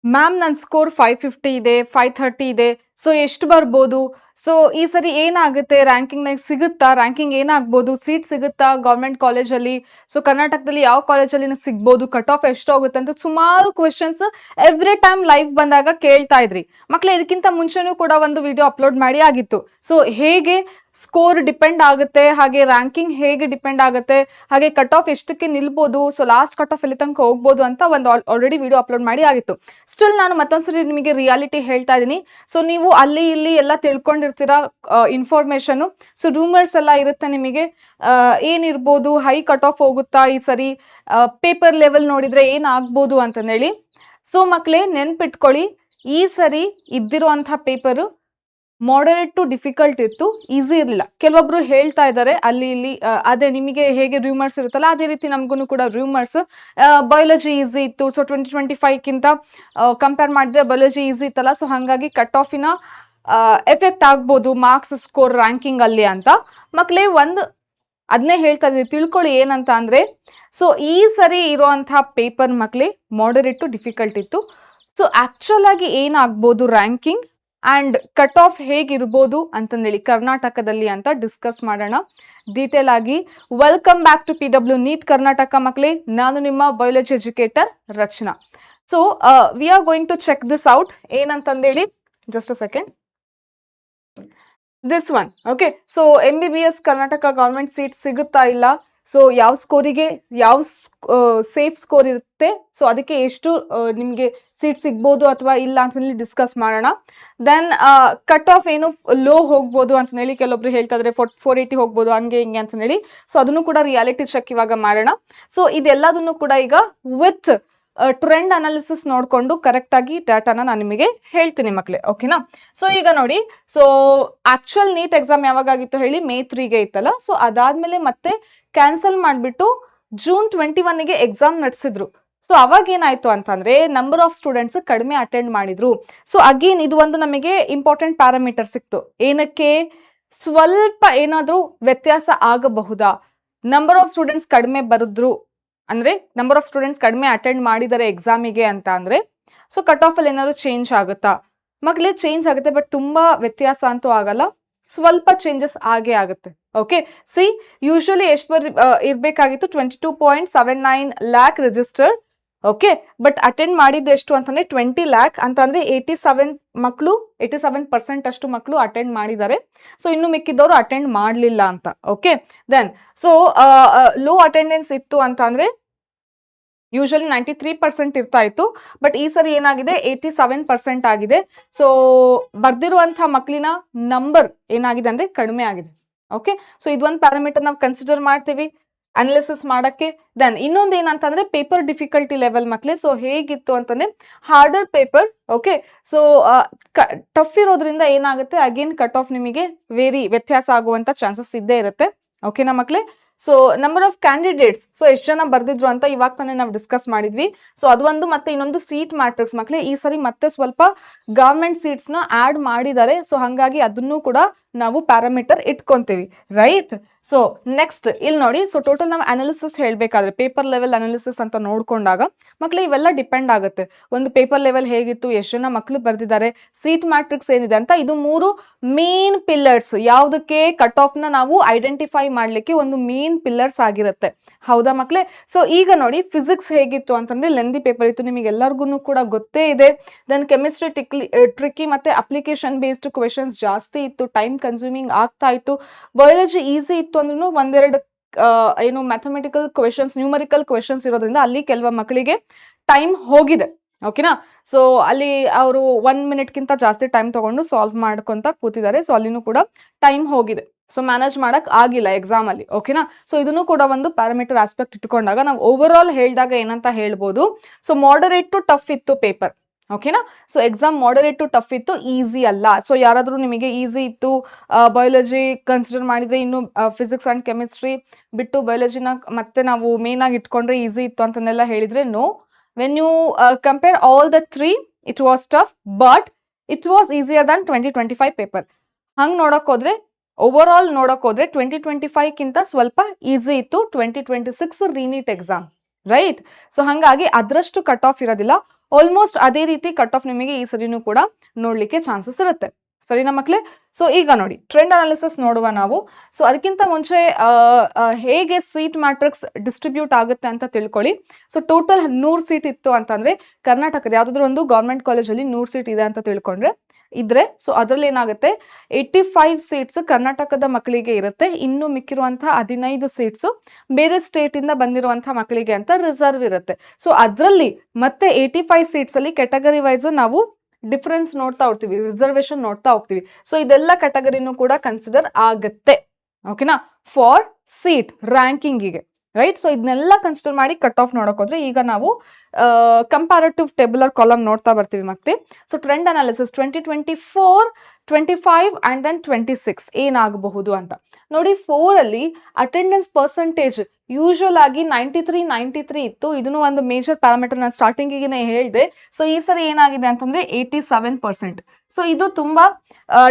Ma'am ನನ್ನ score 550 ಇದೆ, 530 ಇದೆ. ಸೊ ಎಷ್ಟು ಬರ್ಬೋದು? ಸೊ ಈ ಸರಿ ಏನಾಗುತ್ತೆ? ರ್ಯಾಂಕಿಂಗ್‌ನಾಗ ಸಿಗುತ್ತಾ? ರ್ಯಾಂಕಿಂಗ್ ಏನಾಗ್ಬೋದು? ಸೀಟ್ ಸಿಗುತ್ತಾ ಗೌರ್ಮೆಂಟ್ ಕಾಲೇಜಲ್ಲಿ? ಸೊ ಕರ್ನಾಟಕದಲ್ಲಿ ಯಾವ ಕಾಲೇಜಲ್ಲಿ ನನಗೆ ಸಿಗ್ಬೋದು? ಕಟ್ ಆಫ್ ಎಷ್ಟೋಗುತ್ತೆ ಅಂತ ಸುಮಾರು ಕ್ವೆಶ್ಚನ್ಸ್ ಎವ್ರಿ ಟೈಮ್ ಲೈವ್ ಬಂದಾಗ ಕೇಳ್ತಾ ಇದ್ರಿ. ಮಕ್ಕಳೇ ಇದಕ್ಕಿಂತ ಮುಂಚೆನೂ ಕೂಡ ಒಂದು ವಿಡಿಯೋ ಅಪ್ಲೋಡ್ ಮಾಡಿ ಆಗಿತ್ತು. ಸೊ ಹೇಗೆ ಸ್ಕೋರ್ ಡಿಪೆಂಡ್ ಆಗುತ್ತೆ, ಹಾಗೆ ರ್ಯಾಂಕಿಂಗ್ ಹೇಗೆ ಡಿಪೆಂಡ್ ಆಗುತ್ತೆ, ಹಾಗೆ ಕಟ್ ಆಫ್ ಎಷ್ಟಕ್ಕೆ ನಿಲ್ಬೋದು, ಸೊ ಲಾಸ್ಟ್ ಕಟ್ ಆಫ್ ಎಲ್ಲಿ ತನಕ ಹೋಗ್ಬೋದು ಅಂತ ಒಂದು ಆಲ್ರೆಡಿ ವಿಡಿಯೋ ಅಪ್ಲೋಡ್ ಮಾಡಿ ಆಗಿತ್ತು. ಸ್ಟಿಲ್ ನಾನು ಮತ್ತೊಂದ್ಸರಿ ನಿಮಗೆ ರಿಯಾಲಿಟಿ ಹೇಳ್ತಾ ಇದ್ದೀನಿ. ಸೊ ನೀವು ಅಲ್ಲಿ ಇಲ್ಲಿ ಎಲ್ಲ ತಿಳ್ಕೊಂಡಿರ್ತೀರಾ ಇನ್ಫಾರ್ಮೇಶನ್. ಸೊ ರೂಮರ್ಸ್ ಎಲ್ಲ ಇರುತ್ತೆ ನಿಮಗೆ. ಏನಿರ್ಬೋದು, ಹೈ ಕಟ್ ಆಫ್ ಹೋಗುತ್ತಾ ಈ ಸರಿ, ಪೇಪರ್ ಲೆವೆಲ್ ನೋಡಿದ್ರೆ ಏನಾಗ್ಬೋದು ಅಂತಂದೇಳಿ. ಸೊ ಮಕ್ಕಳೇ ನೆನ್ಪಿಟ್ಕೊಳ್ಳಿ, ಈ ಸರಿ ಇದ್ದಿರುವಂತಹ ಪೇಪರು ಮಾಡರೇಟ್ ಟು ಡಿಫಿಕಲ್ಟ್ ಇತ್ತು, ಈಸಿ ಇರಲಿಲ್ಲ. ಕೆಲವೊಬ್ರು ಹೇಳ್ತಾ ಇದ್ದಾರೆ ಅಲ್ಲಿ ಇಲ್ಲಿ, ಅದೇ ನಿಮಗೆ ಹೇಗೆ ರೂಮರ್ಸ್ ಇರುತ್ತಲ್ಲ ಅದೇ ರೀತಿ ನಮಗೂ ಕೂಡ ರೂಮರ್ಸ್. ಬಯಾಲಜಿ ಈಸಿ ಇತ್ತು, ಸೊ 2025ಕ್ಕಿಂತ ಕಂಪೇರ್ ಮಾಡಿದ್ರೆ ಬಯಾಲಜಿ ಈಸಿ ಇತ್ತಲ್ಲ, ಸೊ ಹಾಗಾಗಿ ಕಟ್ ಆಫಿನ ಎಫೆಕ್ಟ್ ಆಗ್ಬೋದು ಮಾರ್ಕ್ಸ್ ಸ್ಕೋರ್ ರ್ಯಾಂಕಿಂಗ್ ಅಲ್ಲಿ ಅಂತ. ಮಕ್ಕಳೇ ಅದನ್ನೇ ಹೇಳ್ತಾ ಇದ್ದೀನಿ, ತಿಳ್ಕೊಳ್ಳಿ ಏನಂತ ಅಂದರೆ, ಸೊ ಈ ಸರಿ ಇರುವಂತಹ ಪೇಪರ್ ಮಕ್ಕಳೇ ಮಾಡರೇಟ್ ಟು ಡಿಫಿಕಲ್ಟ್ ಇತ್ತು. ಸೊ ಆ್ಯಕ್ಚುಲ್ ಆಗಿ ಏನಾಗ್ಬೋದು ರ್ಯಾಂಕಿಂಗ್ ಆ್ಯಂಡ್ ಕಟ್ ಆಫ್ ಹೇಗಿರ್ಬೋದು ಅಂತಂದೇಳಿ ಕರ್ನಾಟಕದಲ್ಲಿ ಅಂತ ಡಿಸ್ಕಸ್ ಮಾಡೋಣ ಡೀಟೇಲ್ ಆಗಿ. Welcome back to PW NEET Karnataka ಮಕ್ಕಳೇ. ನಾನು ನಿಮ್ಮ biology educator Rachana. So we are going to check this out. ಏನಂತಂದೇಳಿ just a second. This one okay. So MBBS Karnataka government seat ಸಿಗುತ್ತಾ ಇಲ್ಲ, ಸೊ ಯಾವ ಸ್ಕೋರಿಗೆ ಯಾವ ಸೇಫ್ ಸ್ಕೋರ್ ಇರುತ್ತೆ, ಸೊ ಅದಕ್ಕೆ ಎಷ್ಟು ನಿಮಗೆ ಸೀಟ್ ಸಿಗ್ಬೋದು ಅಥವಾ ಇಲ್ಲ ಅಂತಂದೇಳಿ ಡಿಸ್ಕಸ್ ಮಾಡೋಣ. ದೆನ್ ಕಟ್ ಆಫ್ ಏನು ಲೋ ಹೋಗ್ಬೋದು ಅಂತಂದೇಳಿ ಕೆಲವೊಬ್ರು ಹೇಳ್ತಾ ಇದ್ದಾರೆ, 480 ಹೋಗ್ಬೋದು ಹಂಗೆ ಹಿಂಗೆ ಅಂತಂದೇಳಿ. ಸೊ ಅದನ್ನು ಕೂಡ ರಿಯಾಲಿಟಿ ಚೆಕ್ ಇವಾಗ ಮಾಡೋಣ. ಸೊ ಇದೆಲ್ಲದನ್ನು ಕೂಡ ಈಗ ವಿತ್ ಟ್ರೆಂಡ್ ಅನಾಲಿಸಿಸ್ ನೋಡಿಕೊಂಡು ಕರೆಕ್ಟಾಗಿ ಡಾಟಾನ ನಾನು ನಿಮಗೆ ಹೇಳ್ತೀನಿ ಮಕ್ಕಳೇ, ಓಕೆನಾ. ಸೊ ಈಗ ನೋಡಿ, ಸೊ ಆಕ್ಚುಯಲ್ ನೀಟ್ ಎಕ್ಸಾಮ್ ಯಾವಾಗಾಗಿತ್ತು ಹೇಳಿ, May 3ಗೆ ಇತ್ತಲ್ಲ. ಸೊ ಅದಾದ್ಮೇಲೆ ಮತ್ತೆ ಕ್ಯಾನ್ಸಲ್ ಮಾಡಿಬಿಟ್ಟು June 21ಗೆ ಎಕ್ಸಾಮ್ ನಡೆಸಿದ್ರು. ಸೊ ಅವಾಗ ಏನಾಯ್ತು ಅಂತಂದ್ರೆ ನಂಬರ್ ಆಫ್ ಸ್ಟೂಡೆಂಟ್ಸ್ ಕಡಿಮೆ ಅಟೆಂಡ್ ಮಾಡಿದ್ರು. ಸೊ ಅಗೇನ್ ಇದು ಒಂದು ನಮಗೆ ಇಂಪಾರ್ಟೆಂಟ್ ಪ್ಯಾರಾಮೀಟರ್ ಸಿಕ್ತು. ಏನಕ್ಕೆ? ಸ್ವಲ್ಪ ಏನಾದರೂ ವ್ಯತ್ಯಾಸ ಆಗಬಹುದಾ, ನಂಬರ್ ಆಫ್ ಸ್ಟೂಡೆಂಟ್ಸ್ ಕಡಿಮೆ ಬರೆದ್ರು ಅಂದ್ರೆ ನಂಬರ್ ಆಫ್ ಸ್ಟೂಡೆಂಟ್ಸ್ ಕಡಿಮೆ ಅಟೆಂಡ್ ಮಾಡಿದ್ದಾರೆ ಎಕ್ಸಾಮಿಗೆ ಅಂತ ಅಂದ್ರೆ, ಸೊ ಕಟ್ ಆಫ್ ಅಲ್ಲಿ ಏನಾದ್ರು ಚೇಂಜ್ ಆಗುತ್ತಾ? ಮಕ್ಕಳೇ ಚೇಂಜ್ ಆಗುತ್ತೆ, ಬಟ್ ತುಂಬಾ ವ್ಯತ್ಯಾಸ ಅಂತೂ ಆಗಲ್ಲ, ಸ್ವಲ್ಪ ಚೇಂಜಸ್ ಆಗೇ ಆಗುತ್ತೆ. ಓಕೆ, ಸಿ ಯೂಶುವಲಿ ಎಷ್ಟು ಇರಬೇಕಾಗಿತ್ತು, 22.79 lac registered. Okay, but attend ಮಾಡಿದ್ದು ಎಷ್ಟು ಅಂತಂದ್ರೆ 20 ಲ್ಯಾಕ್ ಅಂತಂದ್ರೆ 87 ಮಕ್ಕಳು, 87% ಅಷ್ಟು ಮಕ್ಕಳು ಅಟೆಂಡ್ ಮಾಡಿದ್ದಾರೆ. ಸೊ ಇನ್ನು ಮಿಕ್ಕಿದವರು ಅಟೆಂಡ್ ಮಾಡಲಿಲ್ಲ ಅಂತ. Okay, then so low attendance ಇತ್ತು ಅಂತ ಅಂದ್ರೆ ಯೂಶಲಿ 93% ಇರ್ತಾ ಇತ್ತು, ಬಟ್ ಈ ಸರಿ ಏನಾಗಿದೆ 87% ಆಗಿದೆ. ಸೊ ಬರ್ದಿರುವಂತಹ ಮಕ್ಕಳಿನ ನಂಬರ್ ಏನಾಗಿದೆ ಅಂದ್ರೆ ಕಡಿಮೆ ಆಗಿದೆ. ಓಕೆ, ಸೊ ಇದೊಂದು ಪ್ಯಾರಾಮೀಟರ್ ನಾವು ಕನ್ಸಿಡರ್ ಮಾಡ್ತೀವಿ ಅನಾಲಿಸಿಸ್ ಮಾಡಕ್ಕೆ. ದೆನ್ ಇನ್ನೊಂದು ಏನಂತಂದ್ರೆ ಪೇಪರ್ ಡಿಫಿಕಲ್ಟಿ ಲೆವೆಲ್ ಮಕ್ಕಳೇ. ಸೊ ಹೇಗಿತ್ತು ಅಂತಂದ್ರೆ order paper. Okay, so tough ಇರೋದ್ರಿಂದ ಏನಾಗುತ್ತೆ, ಅಗೇನ್ ಕಟ್ ಆಫ್ ನಿಮಗೆ ವ್ಯತ್ಯಾಸ ಆಗುವಂತ ಚಾನ್ಸಸ್ ಇದ್ದೇ ಇರುತ್ತೆ. ಓಕೆನಾ ಮಕ್ಕಳೇ. So number of candidates, so ಎಷ್ಟು ಜನ ಬರ್ದಿದ್ರು ಅಂತ ಇವಾಗ ತಾನೇ ನಾವು ಡಿಸ್ಕಸ್ ಮಾಡಿದ್ವಿ. ಸೊ ಅದು ಒಂದು, ಮತ್ತೆ ಇನ್ನೊಂದು ಸೀಟ್ ಮ್ಯಾಟ್ರಿಕ್ಸ್ ಮಕ್ಕಳೇ. ಈ ಸರಿ ಮತ್ತೆ ಸ್ವಲ್ಪ ಗವರ್ಮೆಂಟ್ ಸೀಟ್ಸ್ ನ ಆಡ್ ಮಾಡಿದ್ದಾರೆ. ಸೊ ಹಾಗಾಗಿ ಅದನ್ನು ಕೂಡ ನಾವು ಪ್ಯಾರಾಮೀಟರ್ ಇಟ್ಕೊಂತೀವಿ, ರೈಟ್. ಸೊ ನೆಕ್ಸ್ಟ್ ಇಲ್ಲಿ ನೋಡಿ, ಸೊ ಟೋಟಲ್ ನಾವು ಅನಾಲಿಸಿಸ್ ಹೇಳಬೇಕಾದ್ರೆ ಪೇಪರ್ ಲೆವೆಲ್ ಅನಾಲಿಸಿಸ್ ಅಂತ ನೋಡ್ಕೊಂಡಾಗ ಮಕ್ಕಳೇ ಇವೆಲ್ಲ ಡಿಪೆಂಡ್ ಆಗುತ್ತೆ. ಒಂದು ಪೇಪರ್ ಲೆವೆಲ್ ಹೇಗಿತ್ತು, ಎಷ್ಟು ಜನ ಮಕ್ಕಳು ಬರ್ದಿದ್ದಾರೆ, ಸೀಟ್ ಮ್ಯಾಟ್ರಿಕ್ಸ್ ಏನಿದೆ ಅಂತ. ಇದು 3 ಮೇನ್ ಪಿಲ್ಲರ್ಸ್ ಯಾವುದಕ್ಕೆ ಕಟ್ ಆಫ್ ನ ನಾವು ಐಡೆಂಟಿಫೈ ಮಾಡ್ಲಿಕ್ಕೆ ಒಂದು ಮೇನ್ ಪಿಲ್ಲರ್ಸ್ ಆಗಿರುತ್ತೆ. ಹೌದಾ ಮಕ್ಕಳೇ. ಸೊ ಈಗ ನೋಡಿ ಫಿಸಿಕ್ಸ್ ಹೇಗಿತ್ತು ಅಂತಂದ್ರೆ ಲೆಂದಿ ಪೇಪರ್ ಇತ್ತು, ನಿಮಗೆ ಎಲ್ಲರಿಗೂ ಕೂಡ ಗೊತ್ತೇ ಇದೆ. ದೆನ್ ಕೆಮಿಸ್ಟ್ರಿ ಟ್ರಿಕ್ಕಿ ಮತ್ತೆ ಅಪ್ಲಿಕೇಶನ್ ಬೇಸ್ಡ್ ಕ್ವೆಶನ್ಸ್ ಜಾಸ್ತಿ ಇತ್ತು, ಟೈಮ್ ಕನ್ಸ್ಯೂಮಿಂಗ್ ಆಗ್ತಾ ಇತ್ತು. ಬಯಾಲಜಿ ಈಸಿ ಇತ್ತು ಅಂದ್ರೂ ಒಂದೆರಡು ಏನು ಮ್ಯಾಥಮೆಟಿಕಲ್ ಕ್ವೆಶನ್ಸ್, ನ್ಯೂಮರಿಕಲ್ ಕ್ವೆಶನ್ಸ್ ಇರೋದ್ರಿಂದ ಅಲ್ಲಿ ಕೆಲವು ಮಕ್ಕಳಿಗೆ ಟೈಮ್ ಹೋಗಿದೆ. ಓಕೆನಾ. ಸೊ ಅಲ್ಲಿ ಅವರು 1 ಮಿನಿಟ್ಗಿಂತ ಜಾಸ್ತಿ ಟೈಮ್ ತಗೊಂಡು ಸಾಲ್ವ್ ಮಾಡ್ಕೊಂತ ಕೂತಿದ್ದಾರೆ. ಸೊ ಅಲ್ಲಿನೂ ಕೂಡ ಟೈಮ್ ಹೋಗಿದೆ, ಸೊ ಮ್ಯಾನೇಜ್ ಮಾಡಕ್ ಆಗಿಲ್ಲ ಎಕ್ಸಾಮ್ ಅಲ್ಲಿ. ಓಕೆನಾ. ಸೊ ಇದನ್ನು ಕೂಡ ಒಂದು ಪ್ಯಾರಾಮೀಟರ್ ಆಸ್ಪೆಕ್ಟ್ ಇಟ್ಕೊಂಡಾಗ ನಾವು ಓವರ್ ಆಲ್ ಹೇಳಿದಾಗ ಏನಂತ ಹೇಳ್ಬೋದು, ಸೊ ಮಾಡರೇಟ್ ಟು ಟಫ್ ಇತ್ತು ಪೇಪರ್. ಓಕೆನಾ. So exam moderate to tough ಇತ್ತು, ಈಸಿ ಅಲ್ಲ. ಸೊ ಯಾರಾದರೂ ನಿಮಗೆ ಈಸಿ ಇತ್ತು ಬಯಾಲಜಿ ಕನ್ಸಿಡರ್ ಮಾಡಿದ್ರೆ, ಇನ್ನು ಫಿಸಿಕ್ಸ್ ಅಂಡ್ ಕೆಮಿಸ್ಟ್ರಿ ಬಿಟ್ಟು ಬಯಾಲಜಿನ ಮತ್ತೆ ನಾವು ಮೇನ್ ಆಗಿ ಇಟ್ಕೊಂಡ್ರೆ ಈಸಿ ಇತ್ತು ಅಂತನ್ನೆಲ್ಲ ಹೇಳಿದ್ರೆ no. When you compare all the 3 it was tough, but it was easier than 2025 paper. ಹಂಗೆ ನೋಡಕ್ ಹೋದ್ರೆ, ಓವರ್ ಆಲ್ ನೋಡಕ್ ಹೋದ್ರೆ 2025ಕ್ಕಿಂತ ಸ್ವಲ್ಪ ಈಸಿ ಇತ್ತು 2026 ರೀನೀಟ್ ಎಕ್ಸಾಮ್. ರೈಟ್. ಸೊ ಹಾಗಾಗಿ ಅದರಷ್ಟು ಕಟ್ ಆಫ್ ಇರೋದಿಲ್ಲ. ಆಲ್ಮೋಸ್ಟ್ ಅದೇ ರೀತಿ ಕಟ್ ಆಫ್ ನಿಮಗೆ ಈ ಸರಿನೂ ಕೂಡ ನೋಡ್ಲಿಕ್ಕೆ ಚಾನ್ಸಸ್ ಇರುತ್ತೆ. ಸರಿನಾ ಮಕ್ಳೇ? ಸೊ ಈಗ ನೋಡಿ ಟ್ರೆಂಡ್ ಅನಾಲಿಸಿಸ್ ನೋಡುವ ನಾವು. ಸೊ ಅದಕ್ಕಿಂತ ಮುಂಚೆ ಹೇಗೆ ಸೀಟ್ ಮ್ಯಾಟ್ರಿಕ್ಸ್ ಡಿಸ್ಟ್ರಿಬ್ಯೂಟ್ ಆಗುತ್ತೆ ಅಂತ ತಿಳ್ಕೊಳ್ಳಿ. ಸೊ ಟೋಟಲ್ 100 ಸೀಟ್ ಇತ್ತು ಅಂತಂದ್ರೆ ಕರ್ನಾಟಕದ ಯಾವ್ದಾದ್ರು ಒಂದು ಗೌರ್ಮೆಂಟ್ ಕಾಲೇಜಲ್ಲಿ 100 ಸೀಟ್ ಇದೆ ಅಂತ ತಿಳ್ಕೊಂಡ್ರೆ ಇದ್ರೆ, ಸೊ ಅದರಲ್ಲಿ ಏನಾಗುತ್ತೆ 85 ಸೀಟ್ಸ್ ಕರ್ನಾಟಕದ ಮಕ್ಕಳಿಗೆ ಇರುತ್ತೆ. ಇನ್ನು ಮಿಕ್ಕಿರುವಂತಹ 15 ಸೀಟ್ಸ್ ಬೇರೆ ಸ್ಟೇಟ್ ಇಂದ ಬಂದಿರುವಂತಹ ಮಕ್ಕಳಿಗೆ ಅಂತ ರಿಸರ್ವ್ ಇರುತ್ತೆ. ಸೊ ಅದರಲ್ಲಿ ಮತ್ತೆ 85 ಸೀಟ್ಸ್ ಅಲ್ಲಿ ಕ್ಯಾಟಗರಿ ವೈಸ್ ನಾವು ಡಿಫರೆನ್ಸ್ ನೋಡ್ತಾ ಹೋಗ್ತೀವಿ, ರಿಸರ್ವೇಶನ್ ನೋಡ್ತಾ ಹೋಗ್ತೀವಿ. ಸೊ ಇದೆಲ್ಲ ಕ್ಯಾಟಗರಿನೂ ಕೂಡ ಕನ್ಸಿಡರ್ ಆಗುತ್ತೆ. ಓಕೆನಾ? ಫಾರ್ ಸೀಟ್ ರ್ಯಾಂಕಿಂಗಿಗೆ, ರೈಟ್. ಸೊ ಇದನ್ನೆಲ್ಲ ಕನ್ಸಿಡರ್ ಮಾಡಿ ಕಟ್ ಆಫ್ ನೋಡಕ್ ಹೋದ್ರೆ ಈಗ ನಾವು ಕಂಪ್ಯಾರಿಟಿವ್ ಟೇಬುಲರ್ ಕಾಲಮ್ ನೋಡ್ತಾ ಬರ್ತೀವಿ ಮಕ್ಕಳೇ. So trend analysis 2024, 25 and then 26 ಏನಾಗಬಹುದು ಅಂತ ನೋಡಿ. 4 ಅಲ್ಲಿ ಅಟೆಂಡೆನ್ಸ್ ಪರ್ಸೆಂಟೇಜ್ ಯೂಶುವಲ್ ಆಗಿ 93 ಇತ್ತು. ಇದನ್ನು ಒಂದು ಮೇಜರ್ ಪ್ಯಾರಾಮೀಟರ್ ನಾನು ಸ್ಟಾರ್ಟಿಂಗಿಗೆ ಹೇಳಿದೆ. ಸೊ ಈ ಸರಿ ಏನಾಗಿದೆ ಅಂತಂದ್ರೆ 87%. ಸೊ ಇದು ತುಂಬಾ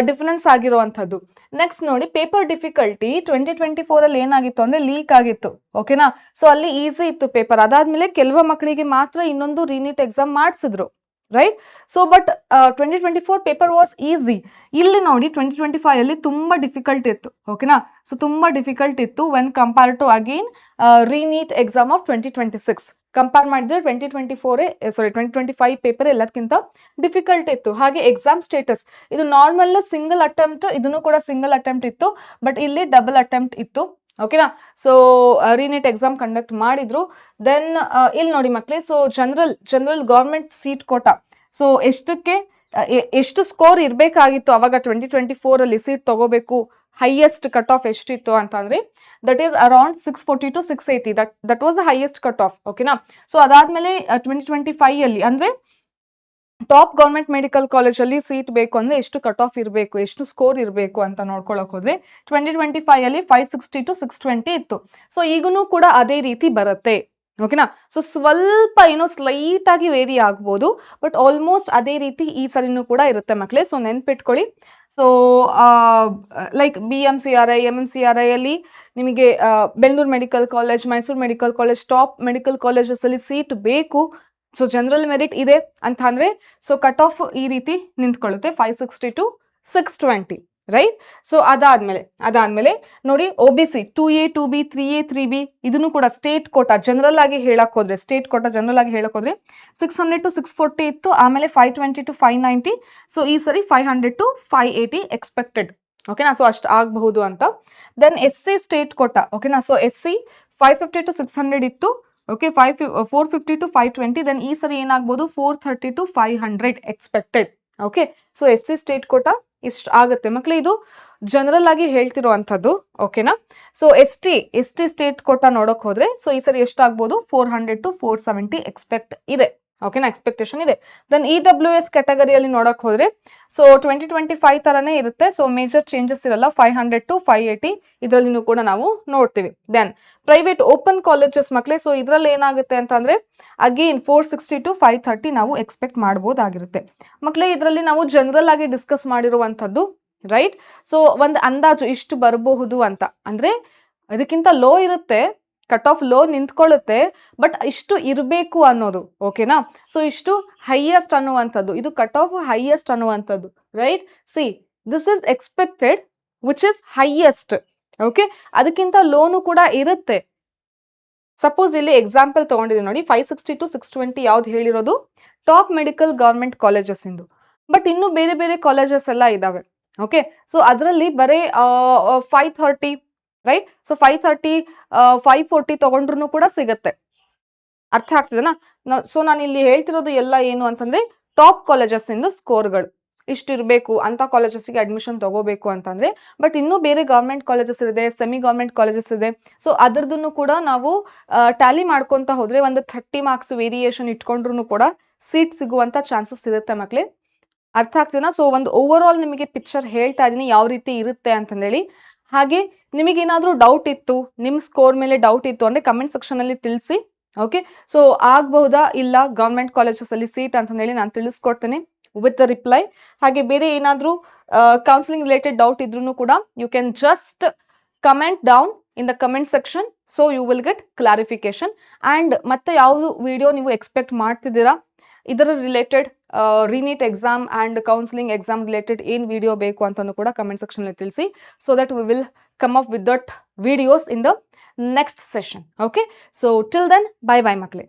ಡಿಫರೆನ್ಸ್ ಆಗಿರುವಂತದ್ದು. ನೆಕ್ಸ್ಟ್ ನೋಡಿ ಪೇಪರ್ ಡಿಫಿಕಲ್ಟಿ 2024 ಅಲ್ಲಿ ಏನಾಗಿತ್ತು ಅಂದ್ರೆ ಲೀಕ್ ಆಗಿತ್ತು. ಓಕೆನಾ? ಸೊ ಅಲ್ಲಿ ಈಸಿ ಇತ್ತು ಪೇಪರ್. ಅದಾದ್ಮೇಲೆ ಕೆಲವು ಮಕ್ಕಳಿಗೆ ಮಾತ್ರ ಇನ್ನೊಂದು ರೀನೀಟ್ ಎಕ್ಸಾಮ್ ಮಾಡಿಸಿದ್ರು, right. So but 2024 paper was easy. ಇಲ್ಲಿ ನೋಡಿ 2025 ಅಲ್ಲಿ ತುಂಬಾ ಡಿಫಿಕಲ್ಟ್ ಇತ್ತು. ಓಕೆನಾ? ಸೊ ತುಂಬಾ ಡಿಫಿಕಲ್ಟ್ ಇತ್ತು when compare to again re NEET exam of 2026 compare ಮಾಡಿದ್ರೆ 2025 ಪೇಪರ್ ಎಲ್ಲದಕ್ಕಿಂತ ಡಿಫಿಕಲ್ಟ್ ಇತ್ತು. ಹಾಗೆ ಎಕ್ಸಾಮ್ ಸ್ಟೇಟಸ್ ಇದು ನಾರ್ಮಲ್ ಸಿಂಗಲ್ ಅಟೆಂಪ್ಟ್, ಇದನ್ನು ಕೂಡ ಸಿಂಗಲ್ ಅಟೆಂಪ್ಟ್ ಇತ್ತು, ಬಟ್ ಇಲ್ಲಿ ಡಬಲ್ ಅಟೆಂಪ್ಟ್ ಇತ್ತು. ಓಕೆನಾ? ಸೊ ರೀನೀಟ್ ಎಕ್ಸಾಮ್ ಕಂಡಕ್ಟ್ ಮಾಡಿದ್ರು. ದೆನ್ ಇಲ್ಲಿ ನೋಡಿ ಮಕ್ಕಳೇ, so general government seat quota. So ಎಷ್ಟು ಸ್ಕೋರ್ ಇರಬೇಕಾಗಿತ್ತು ಅವಾಗ 2024 ಅಲ್ಲಿ ಸೀಟ್ ತಗೋಬೇಕು, ಹೈಯೆಸ್ಟ್ ಕಟ್ ಆಫ್ ಎಷ್ಟಿತ್ತು ಅಂತಂದ್ರೆ that is around 640 to 680. That was the highest cut off. ಓಕೆನಾ? ಸೊ ಅದಾದ್ಮೇಲೆ 2025 ಅಲ್ಲಿ ಅಂದ್ರೆ ಟಾಪ್ ಗೌರ್ಮೆಂಟ್ ಮೆಡಿಕಲ್ ಕಾಲೇಜ್ ಅಲ್ಲಿ ಸೀಟ್ ಬೇಕು ಅಂದ್ರೆ ಎಷ್ಟು ಕಟ್ ಆಫ್ ಇರಬೇಕು, ಎಷ್ಟು ಸ್ಕೋರ್ ಇರಬೇಕು ಅಂತ ನೋಡ್ಕೊಳಕ್ ಹೋದ್ರೆ 2025 ಅಲ್ಲಿ 560 to 620 ಇತ್ತು. ಸೊ ಈಗನೂ ಕೂಡ ಅದೇ ರೀತಿ ಬರುತ್ತೆ. ಓಕೆನಾ? ಸೊ ಸ್ವಲ್ಪ ಏನೋ ಸ್ಲೈಟ್ ಆಗಿ ವೇರಿ ಆಗ್ಬೋದು, ಬಟ್ ಆಲ್ಮೋಸ್ಟ್ ಅದೇ ರೀತಿ ಈ ಸರಿನೂ ಕೂಡ ಇರುತ್ತೆ ಮಕ್ಕಳೇ. ಸೊ ನೆನ್ಪಿಟ್ಕೊಳ್ಳಿ. ಸೊ ಲೈಕ್ BMCRI, MMCRI ಅಲ್ಲಿ ನಿಮಗೆ Bengaluru medical college, Mysuru medical college, top medical colleges ಅಲ್ಲಿ ಸೀಟ್ ಬೇಕು. ಸೊ ಜನರಲ್ ಮೆರಿಟ್ ಇದೆ ಅಂತ ಅಂದ್ರೆ ಸೊ ಕಟ್ ಆಫ್ ಈ ರೀತಿ ನಿಂತ್ಕೊಳ್ಳುತ್ತೆ 560 to 620, ರೈಟ್. ಸೊ ಅದಾದ್ಮೇಲೆ ನೋಡಿ OBC 2A, 2B, 3A, 3B ಇದನ್ನು ಕೂಡ ಸ್ಟೇಟ್ ಕೋಟಾ ಜನರಲ್ ಆಗಿ ಹೇಳಕ್ ಹೋದ್ರೆ 600 to 640 ಇತ್ತು. ಆಮೇಲೆ 520 to 590. ಸೊ ಈ ಸರಿ 500 to 580 ಎಕ್ಸ್ಪೆಕ್ಟೆಡ್. ಓಕೆನಾ? ಸೊ ಅಷ್ಟು ಆಗಬಹುದು ಅಂತ. Then SC state quota. ಓಕೆನಾ? ಸೊ SC 550 to 600 ಇತ್ತು. Okay, 450 to 520. ದೆನ್ ಈ ಸರಿ ಏನಾಗ್ಬೋದು 430 to 500 expected. Okay, so SC state Kota ಇಷ್ಟು ಆಗುತ್ತೆ ಮಕ್ಕಳು. ಇದು ಜನರಲ್ ಆಗಿ ಹೇಳ್ತಿರುವಂಥದ್ದು. ಓಕೆನಾ? ಸೊ ST ಸ್ಟೇಟ್ ಕೋಟಾ ನೋಡಕ್ ಹೋದ್ರೆ ಸೊ ಈ ಸರಿ ಎಷ್ಟಾಗ್ಬೋದು 400 to 470 ಎಕ್ಸ್ಪೆಕ್ಟ್ ಇದೆ. ಓಕೆನಾ? ಎಕ್ಸ್ಪೆಕ್ಟೇಷನ್ ಇದೆ. ದೆನ್ EWS ಕ್ಯಾಟಗರಿಯಲ್ಲಿ ನೋಡಕ್ ಹೋದ್ರೆ ಸೊ 2025 ತರನೇ ಇರುತ್ತೆ. ಸೊ ಮೇಜರ್ ಚೇಂಜಸ್ ಇರಲ್ಲ. 500 to 580 ಇದರಲ್ಲಿನೂ ಕೂಡ ನಾವು ನೋಡ್ತೀವಿ. ದೆನ್ ಪ್ರೈವೇಟ್ ಓಪನ್ ಕಾಲೇಜಸ್ ಮಕ್ಕಳೇ. ಸೊ ಇದರಲ್ಲಿ ಏನಾಗುತ್ತೆ ಅಂತಂದ್ರೆ ಅಗೇನ್ 460 to 530 ನಾವು ಎಕ್ಸ್ಪೆಕ್ಟ್ ಮಾಡಬಹುದಾಗಿರುತ್ತೆ ಮಕ್ಕಳೇ. ಇದರಲ್ಲಿ ನಾವು ಜನರಲ್ ಆಗಿ ಡಿಸ್ಕಸ್ ಮಾಡಿರುವಂತದ್ದು, ರೈಟ್. ಸೊ ಒಂದು ಅಂದಾಜು ಇಷ್ಟು ಬರಬಹುದು ಅಂತ ಅಂದ್ರೆ ಅದಕ್ಕಿಂತ ಲೋ ಇರುತ್ತೆ, ಕಟ್ ಆಫ್ ಲೋ ನಿಂತ್ಕೊಳ್ಳುತ್ತೆ, ಬಟ್ ಇಷ್ಟು ಇರಬೇಕು ಅನ್ನೋದು. ಓಕೆನಾ? ಸೊ ಇಷ್ಟು ಹೈಯೆಸ್ಟ್ ಅನ್ನುವಂಥದ್ದು, ಇದು ಕಟ್ ಆಫ್ ಹೈಯೆಸ್ಟ್ ಅನ್ನುವಂಥದ್ದು, right. See this is expected which is highest. Okay, ಅದಕ್ಕಿಂತ ಲೋನು ಕೂಡ ಇರುತ್ತೆ. ಸಪೋಸ್ ಇಲ್ಲಿ ಎಕ್ಸಾಂಪಲ್ ತಗೊಂಡಿದ್ದೀನಿ ನೋಡಿ, 560 to 620 ಯಾವ್ದು ಹೇಳಿರೋದು ಟಾಪ್ ಮೆಡಿಕಲ್ ಗವರ್ಮೆಂಟ್ ಕಾಲೇಜಸ್ ಇಂದು. ಬಟ್ ಇನ್ನು ಬೇರೆ ಬೇರೆ ಕಾಲೇಜಸ್ ಎಲ್ಲ ಇದಾವೆ. ಓಕೆ, ಸೊ ಅದರಲ್ಲಿ ಬರೀ 530, ರೈಟ್. ಸೊ 530, 540 ತಗೊಂಡ್ರು ಕೂಡ ಸಿಗುತ್ತೆ. ಅರ್ಥ ಆಗ್ತಿದೆನಾ? ಸೊ ನಾನು ಇಲ್ಲಿ ಹೇಳ್ತಿರೋದು ಎಲ್ಲ ಏನು ಅಂತಂದ್ರೆ ಟಾಪ್ ಕಾಲೇಜಸ್ ಇಂದ ಸ್ಕೋರ್ಗಳು ಇಷ್ಟು ಇರಬೇಕು ಅಂತ ಕಾಲೇಜಸ್ಗೆ ಅಡ್ಮಿಷನ್ ತಗೋಬೇಕು ಅಂತಂದ್ರೆ. ಬಟ್ ಇನ್ನೂ ಬೇರೆ ಗವರ್ಮೆಂಟ್ ಕಾಲೇಜಸ್ ಇದೆ, ಸೆಮಿ ಗವರ್ಮೆಂಟ್ ಕಾಲೇಜಸ್ ಇದೆ. ಸೊ ಅದರದನ್ನು ಕೂಡ ನಾವು ಟ್ಯಾಲಿ ಮಾಡ್ಕೊಂತ ಹೋದ್ರೆ ಒಂದು 30 ಮಾರ್ಕ್ಸ್ ವೇರಿಯೇಷನ್ ಇಟ್ಕೊಂಡ್ರು ಕೂಡ ಸೀಟ್ ಸಿಗುವಂತ ಚಾನ್ಸಸ್ ಇರುತ್ತೆ ಮಕ್ಕಳೇ. ಅರ್ಥ ಆಗ್ತಿದೆನಾ? ಸೊ ಒಂದು ಓವರ್ ಆಲ್ ನಿಮಗೆ ಪಿಕ್ಚರ್ ಹೇಳ್ತಾ ಇದೀನಿ ಯಾವ ರೀತಿ ಇರುತ್ತೆ ಅಂತಂದೇಳಿ. ಹಾಗೆ ನಿಮಗೇನಾದ್ರೂ ಡೌಟ್ ಇತ್ತು, ನಿಮ್ಮ ಸ್ಕೋರ್ ಮೇಲೆ ಡೌಟ್ ಇತ್ತು ಅಂದ್ರೆ ಕಮೆಂಟ್ ಸೆಕ್ಷನ್ ಅಲ್ಲಿ ತಿಳಿಸಿ. ಓಕೆ, ಸೊ ಆಗಬಹುದಾ ಇಲ್ಲ ಗವರ್ಮೆಂಟ್ ಕಾಲೇಜಸ್ ಅಲ್ಲಿ ಸೀಟ್ ಅಂತ ಹೇಳಿ ನಾನು ತಿಳಿಸ್ಕೊಡ್ತೇನೆ ವಿತ್ ದ ರಿಪ್ಲೈ. ಹಾಗೆ ಬೇರೆ ಏನಾದ್ರೂ ಕೌನ್ಸಿಲಿಂಗ್ ರಿಲೇಟೆಡ್ ಡೌಟ್ ಇದ್ರೂ ಕೂಡ you can just comment down in the comment section. So you will get clarification. And ಮತ್ತೆ ಯಾವುದು ವಿಡಿಯೋ ನೀವು ಎಕ್ಸ್ಪೆಕ್ಟ್ ಮಾಡ್ತಿದ್ದೀರಾ, ಇದರ related re NEET exam and counselling exam related ಏನು ವಿಡಿಯೋ ಬೇಕು ಅಂತಲೂ ಕೂಡ ಕಮೆಂಟ್ ಸೆಕ್ಷನಲ್ಲಿ ತಿಳಿಸಿ. So that we will come up with that videos in the next session. Okay, so till then, bye bye ಮಕ್ಕಳೇ.